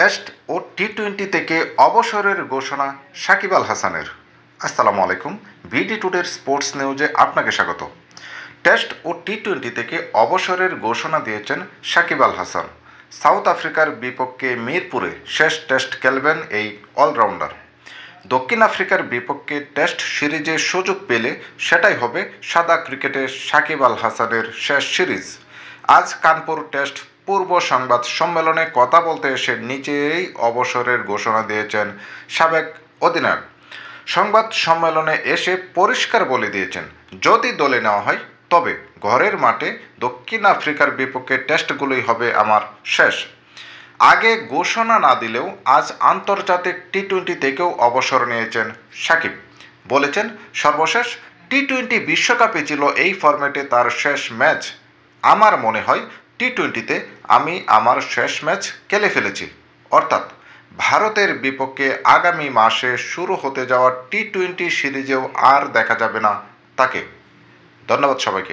Test ও টি-20 থেকে অবসরের ঘোষণা সাকিব আল হাসানের। আসসালামু আলাইকুম, বিডি টুডের স্পোর্টস নিউজে আপনাকে স্বাগত। টেস্ট ও টি-20 থেকে অবসরের ঘোষণা দিয়েছেন সাকিব আল হাসান। সাউথ আফ্রিকার বিপক্ষে মিরপুরে শেষ টেস্ট খেলবেন এই অলরাউন্ডার। দক্ষিণ আফ্রিকার বিপক্ষে টেস্ট সিরিজে সুযোগ পেলে সেটাই হবে সাদা ক্রিকেটে সাকিব আল হাসানের শেষ সিরিজ। আজ কানপুর টেস্ট পূর্ব সংবাদ সম্মেলনে কথা বলতে এসে নিজেই অবসরের ঘোষণা দিয়েছেন সাবেক অধিনায়ক। সংবাদ সম্মেলনে এসে পরিষ্কার বলে দিয়েছেন, যদি দলে নেওয়া হয় তবে ঘরের মাঠে দক্ষিণ আফ্রিকার বিপক্ষে টেস্টগুলোই হবে আমার শেষ। আগে ঘোষণা না দিলেও আজ আন্তর্জাতিক টি-20 থেকেও অবসর নিয়েছেন সাকিব। বলেছেন, সর্বশেষ টি-20 বিশ্বকাপে ছিল এই ফরম্যাটে তার শেষ ম্যাচ। আমার মনে হয় টি-20তে আমি আমার শেষ ম্যাচ খেলে ফেলেছি। অর্থাৎ ভারতের বিপক্ষে আগামী মাসে শুরু হতে যাওয়া টি-20 সিরিজেও আর দেখা যাবে না তাকে। ধন্যবাদ সবাইকে।